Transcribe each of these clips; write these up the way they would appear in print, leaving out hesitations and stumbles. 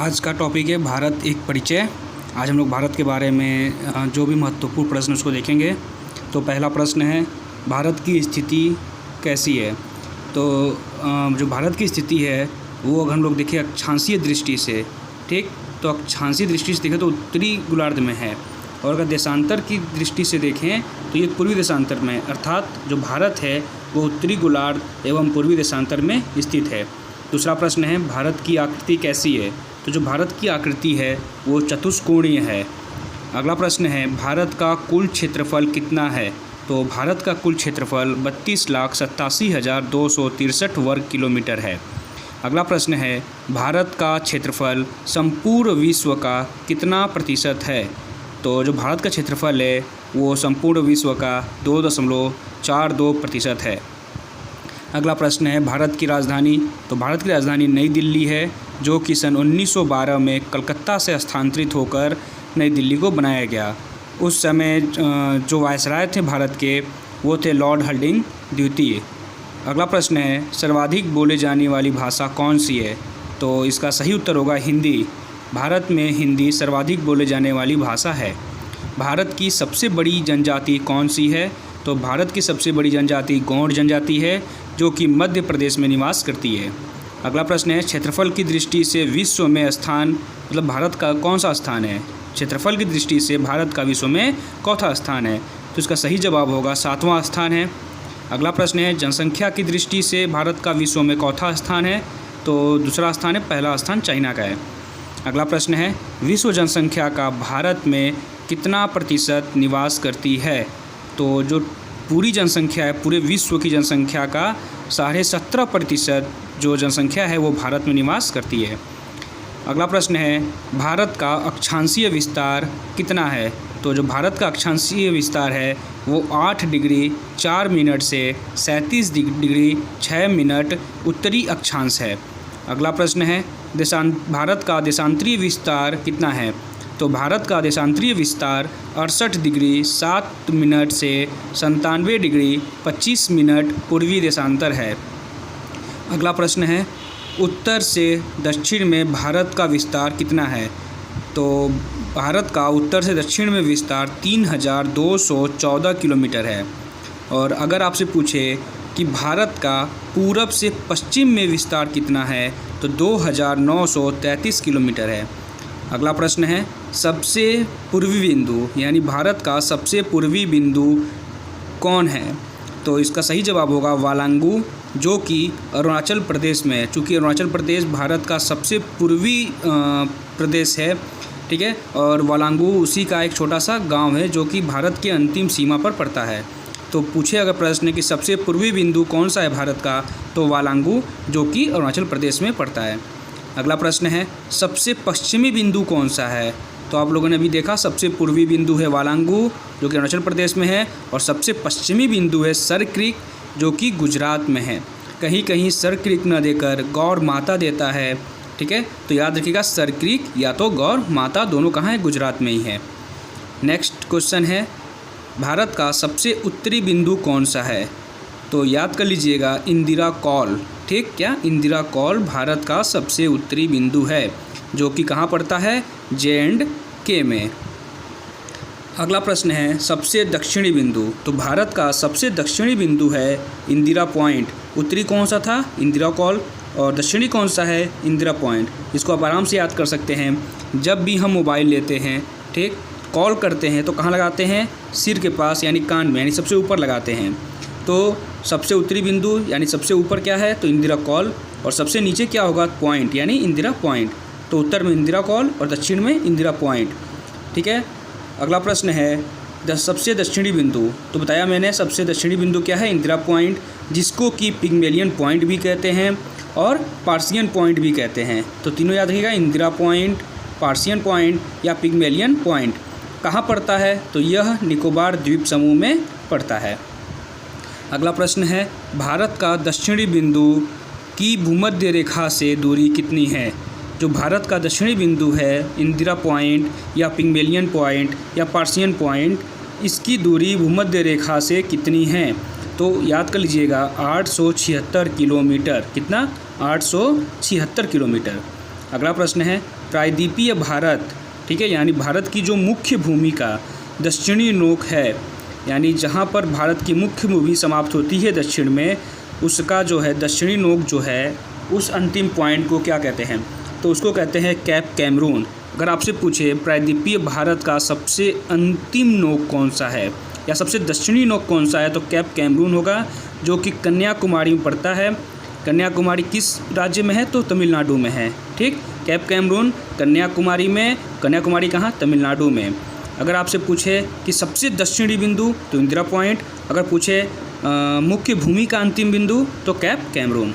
आज का टॉपिक है भारत एक परिचय। आज हम लोग भारत के बारे में जो भी महत्वपूर्ण प्रश्न उसको देखेंगे। तो पहला प्रश्न है, भारत की स्थिति कैसी है। तो जो भारत की स्थिति है वो अगर हम लोग देखें अक्षांशीय दृष्टि से, ठीक, तो अक्षांशीय दृष्टि से देखें तो उत्तरी गोलार्ध में है, और अगर देशांतर की दृष्टि से देखें तो ये पूर्वी देशांतर में, अर्थात जो भारत है वो उत्तरी गोलार्ध एवं पूर्वी देशांतर में स्थित है। दूसरा प्रश्न है, भारत की आकृति कैसी है। तो जो भारत की आकृति है वो चतुष्कोणीय है। अगला प्रश्न है, भारत का कुल क्षेत्रफल कितना है। तो भारत का कुल क्षेत्रफल 32,87,263 वर्ग किलोमीटर है। अगला प्रश्न है, भारत का क्षेत्रफल संपूर्ण विश्व का कितना प्रतिशत है। तो जो भारत का क्षेत्रफल है वो संपूर्ण विश्व का 2.42% है। अगला प्रश्न है, भारत की राजधानी। तो भारत की राजधानी नई दिल्ली है, जो कि सन 1912 में कलकत्ता से स्थानांतरित होकर नई दिल्ली को बनाया गया। उस समय जो वायसराय थे भारत के वो थे लॉर्ड हल्डिंग द्वितीय। अगला प्रश्न है, सर्वाधिक बोले जाने वाली भाषा कौन सी है। तो इसका सही उत्तर होगा हिंदी। भारत में हिंदी सर्वाधिक बोले जाने वाली भाषा है। भारत की सबसे बड़ी जनजाति कौन सी है। तो भारत की सबसे बड़ी जनजाति गौड़ जनजाति है, जो कि मध्य प्रदेश में निवास करती है। अगला प्रश्न है, क्षेत्रफल की दृष्टि से विश्व में स्थान, मतलब भारत का कौन सा स्थान है। क्षेत्रफल की दृष्टि से भारत का विश्व में चौथा स्थान है। तो इसका सही जवाब होगा 7वां स्थान है। अगला प्रश्न है, जनसंख्या की दृष्टि से भारत का विश्व में चौथा स्थान है। तो दूसरा स्थान है, पहला स्थान चाइना का है। अगला प्रश्न है, विश्व जनसंख्या का भारत में कितना प्रतिशत निवास करती है। तो जो पूरी जनसंख्या है, पूरे विश्व की जनसंख्या का 17.5% जो जनसंख्या है वो भारत में निवास करती है। अगला प्रश्न है, भारत का अक्षांशीय विस्तार कितना है। तो जो भारत का अक्षांशीय विस्तार है वो 8 डिग्री 4 मिनट से 37 डिग्री 6 मिनट उत्तरी अक्षांश है। अगला प्रश्न है, भारत का देशांतरीय विस्तार कितना है। तो भारत का देशांतरीय विस्तार 68 डिग्री 7 मिनट से 97 डिग्री 25 मिनट पूर्वी देशांतर है। अगला प्रश्न है, उत्तर से दक्षिण में भारत का विस्तार कितना है। तो भारत का उत्तर से दक्षिण में विस्तार 3,214 किलोमीटर है। और अगर आपसे पूछे कि भारत का पूरब से पश्चिम में विस्तार कितना है तो 2,933 किलोमीटर है। अगला प्रश्न है, सबसे पूर्वी बिंदु, यानी भारत का सबसे पूर्वी बिंदु कौन है। तो इसका सही जवाब होगा वालांगू, जो कि अरुणाचल प्रदेश में है। चूँकि अरुणाचल प्रदेश भारत का सबसे पूर्वी प्रदेश है, ठीक है, और वालांगू उसी का एक छोटा सा गांव है जो कि भारत के अंतिम सीमा पर पड़ता है। तो पूछे अगर प्रश्न कि सबसे पूर्वी बिंदु कौन सा है भारत का, तो वालांगू, जो कि अरुणाचल प्रदेश में पड़ता है। अगला प्रश्न है, सबसे पश्चिमी बिंदु कौन सा है। तो आप लोगों ने अभी देखा, सबसे पूर्वी बिंदु है वालांगू, जो कि अरुणाचल प्रदेश में है, और सबसे पश्चिमी बिंदु है सर क्रीक, जो कि गुजरात में है। कहीं कहीं सर क्रीक न देकर गौर माता देता है, ठीक है, तो याद रखिएगा सर क्रीक या तो गौर माता दोनों कहाँ है, गुजरात में ही है। नेक्स्ट क्वेश्चन है, भारत का सबसे उत्तरी बिंदु कौन सा है। तो याद कर लीजिएगा इंदिरा कौल, ठीक, क्या इंदिरा कौल भारत का सबसे उत्तरी बिंदु है, जो कि कहाँ पड़ता है, J&K में। अगला प्रश्न है, सबसे दक्षिणी बिंदु। तो भारत का सबसे दक्षिणी बिंदु है इंदिरा पॉइंट। उत्तरी कौन सा था, इंदिरा कौल, और दक्षिणी कौन सा है, इंदिरा पॉइंट। इसको आप आराम से याद कर सकते हैं। जब भी हम मोबाइल लेते हैं, ठीक, कॉल करते हैं तो कहाँ लगाते हैं, सिर के पास, यानी कान में, यानी सबसे ऊपर लगाते हैं। तो सबसे उत्तरी बिंदु यानी सबसे ऊपर क्या है, तो इंदिरा कौल, और सबसे नीचे क्या होगा, पॉइंट, यानी इंदिरा पॉइंट। तो उत्तर में इंदिरा कौल और दक्षिण में इंदिरा पॉइंट, ठीक है। अगला प्रश्न है, सबसे दक्षिणी बिंदु। तो बताया मैंने सबसे दक्षिणी बिंदु क्या है, इंदिरा पॉइंट, जिसको कि पिग्मेलियन पॉइंट भी कहते हैं और पार्सियन पॉइंट भी कहते हैं। तो तीनों याद रखिएगा, इंदिरा पॉइंट, पार्सियन पॉइंट या पिग्मेलियन पॉइंट। कहाँ पड़ता है, तो यह निकोबार द्वीप समूह में पड़ता है। अगला प्रश्न है, भारत का दक्षिणी बिंदु की भूमध्य रेखा से दूरी कितनी है। जो भारत का दक्षिणी बिंदु है, इंदिरा पॉइंट या पिग्मेलियन पॉइंट या पार्सियन पॉइंट, इसकी दूरी भूमध्य रेखा से कितनी है। तो याद कर लीजिएगा 876 किलोमीटर। कितना, 876 किलोमीटर। अगला प्रश्न है प्रायद्वीपीय भारत, ठीक है, यानी भारत की जो मुख्य भूमि का दक्षिणी नोक है, यानी जहाँ पर भारत की मुख्य भूमि समाप्त होती है दक्षिण में, उसका जो है दक्षिणी नोक जो है उस अंतिम पॉइंट को क्या कहते हैं, तो उसको कहते हैं कैप कैमरून। अगर आपसे पूछे प्रायद्वीपीय भारत का सबसे अंतिम नोक कौन सा है या सबसे दक्षिणी नोक कौन सा है, तो कैप कैमरून होगा, जो कि कन्याकुमारी में पड़ता है। कन्याकुमारी किस राज्य में है, तो तमिलनाडु में है। ठीक, कैप कैमरून कन्याकुमारी में, कन्याकुमारी कहाँ, तमिलनाडु में। अगर आपसे पूछे कि सबसे दक्षिणी बिंदु, तो इंदिरा पॉइंट। अगर पूछे मुख्य भूमि का अंतिम बिंदु, तो कैप कैमरून।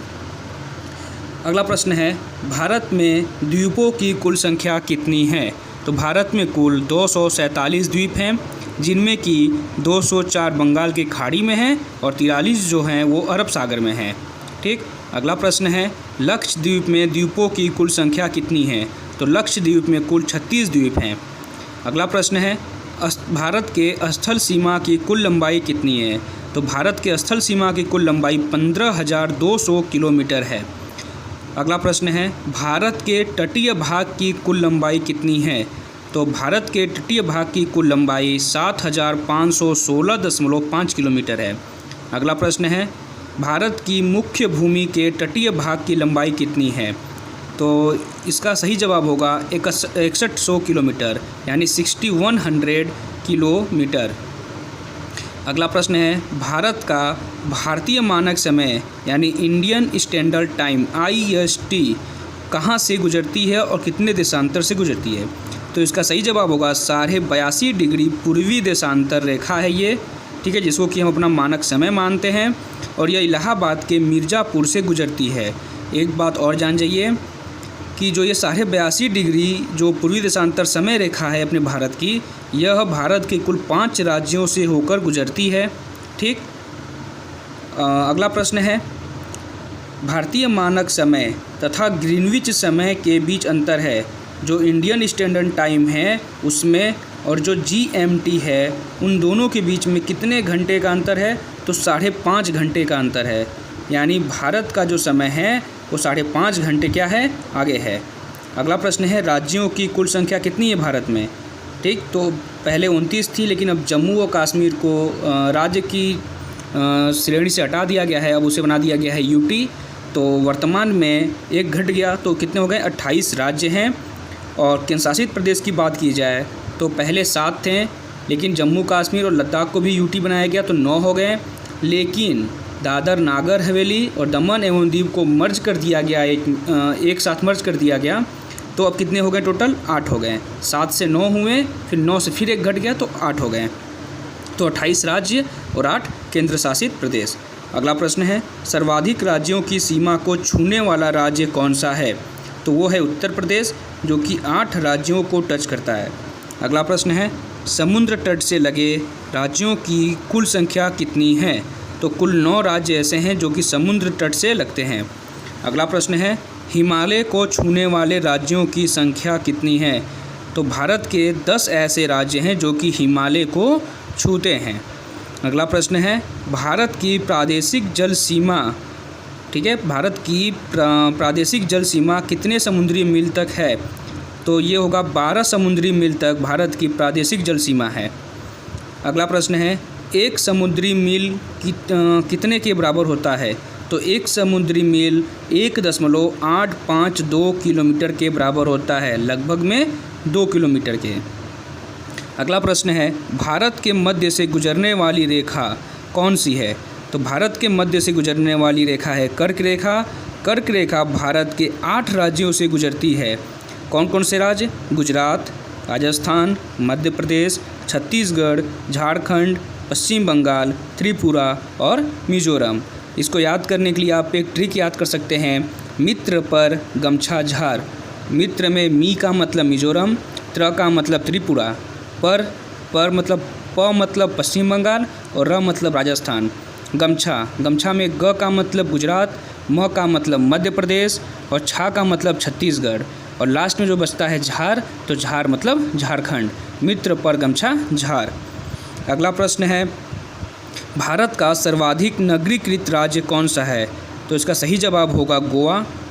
अगला प्रश्न है भारत में द्वीपों की कुल संख्या कितनी है, तो भारत में कुल 247 द्वीप हैं, जिनमें कि 204 बंगाल की खाड़ी में हैं और 43 जो हैं वो अरब सागर में हैं। ठीक, अगला प्रश्न है लक्षद्वीप में द्वीपों की कुल संख्या कितनी है, तो लक्षद्वीप में कुल 36 द्वीप हैं। अगला प्रश्न है भारत के स्थल सीमा की कुल लंबाई कितनी है, तो भारत के स्थल सीमा की कुल लंबाई 15,200 किलोमीटर है। अगला प्रश्न है भारत के तटीय भाग की कुल लंबाई कितनी है, तो भारत के तटीय भाग की कुल लंबाई 7,516.5 किलोमीटर है। अगला प्रश्न है भारत की मुख्य भूमि के तटीय भाग की लंबाई कितनी है, तो इसका सही जवाब होगा 6100 किलोमीटर, यानी 6100 किलोमीटर। अगला प्रश्न है भारत का भारतीय मानक समय यानी इंडियन स्टैंडर्ड टाइम IST कहाँ से गुजरती है और कितने देशांतर से गुजरती है, तो इसका सही जवाब होगा 82.5 डिग्री पूर्वी देशांतर रेखा है ये, ठीक है, जिसको कि हम अपना मानक समय मानते हैं, और यह इलाहाबाद के मिर्ज़ापुर से गुजरती है। एक बात और जान जाइए कि जो ये 82.5 डिग्री जो पूर्वी देशांतर समय रेखा है अपने भारत की, यह भारत के कुल 5 राज्यों से होकर गुजरती है। ठीक, अगला प्रश्न है भारतीय मानक समय तथा ग्रीनविच समय के बीच अंतर है, जो इंडियन स्टैंडर्ड टाइम है उसमें और जो GMT है उन दोनों के बीच में कितने घंटे का अंतर है, तो 5.5 घंटे का अंतर है, यानी भारत का जो समय है वो 5.5 घंटे क्या है, आगे है। अगला प्रश्न है राज्यों की कुल संख्या कितनी है भारत में। ठीक, तो पहले 29 थी, लेकिन अब जम्मू और कश्मीर को राज्य की श्रेणी से हटा दिया गया है, अब उसे बना दिया गया है UT, तो वर्तमान में एक घट गया, तो कितने हो गए, 28 राज्य हैं। और केंद्र शासित प्रदेश की बात की जाए तो पहले 7 थे, लेकिन जम्मू कश्मीर और लद्दाख को भी UT बनाया गया तो 9 हो गए, लेकिन दादर नागर हवेली और दमन एवं दीव को मर्ज कर दिया गया, एक साथ मर्ज कर दिया गया, तो अब कितने हो गए, टोटल 8 हो गए। 7 से 9 हुए, फिर 9 से फिर एक घट गया तो 8 हो गए, तो 28 राज्य और 8 केंद्र शासित प्रदेश। अगला प्रश्न है सर्वाधिक राज्यों की सीमा को छूने वाला राज्य कौन सा है, तो वो है उत्तर प्रदेश, जो कि 8 राज्यों को टच करता है। अगला प्रश्न है समुद्र तट से लगे राज्यों की कुल संख्या कितनी है, तो कुल 9 राज्य ऐसे हैं जो कि समुद्र तट से लगते हैं। अगला प्रश्न है हिमालय को छूने वाले राज्यों की संख्या कितनी है, तो भारत के 10 ऐसे राज्य हैं जो कि हिमालय को छूते हैं। अगला प्रश्न है भारत की प्रादेशिक जल सीमा, ठीक है, भारत की प्रादेशिक जल सीमा कितने समुद्री मील तक है, तो ये होगा 12 समुद्री मील तक भारत की प्रादेशिक जल सीमा है। अगला प्रश्न है एक समुद्री मील कितने के बराबर होता है, तो एक समुद्री मील 1.852 किलोमीटर के बराबर होता है, लगभग में 2 किलोमीटर के। अगला प्रश्न है भारत के मध्य से गुजरने वाली रेखा कौन सी है, तो भारत के मध्य से गुजरने वाली रेखा है कर्क रेखा। कर्क रेखा भारत के 8 राज्यों से गुजरती है। कौन कौन से राज्य, गुजरात, राजस्थान, मध्य प्रदेश, छत्तीसगढ़, झारखंड, पश्चिम बंगाल, त्रिपुरा और मिजोरम। इसको याद करने के लिए आप एक ट्रिक याद कर सकते हैं, मित्र पर गमछा झार। मित्र में मी का मतलब मिजोरम, त्र का मतलब त्रिपुरा, पर मतलब प मतलब पश्चिम बंगाल और र मतलब राजस्थान। गमछा में ग का मतलब गुजरात, म का मतलब मध्य प्रदेश और छा का मतलब छत्तीसगढ़, और लास्ट में जो बचता है झार, तो झार मतलब झारखंड। मित्र पर गमछा झार। अगला प्रश्न है भारत का सर्वाधिक नगरीकृत राज्य कौन सा है, तो इसका सही जवाब होगा गोवा।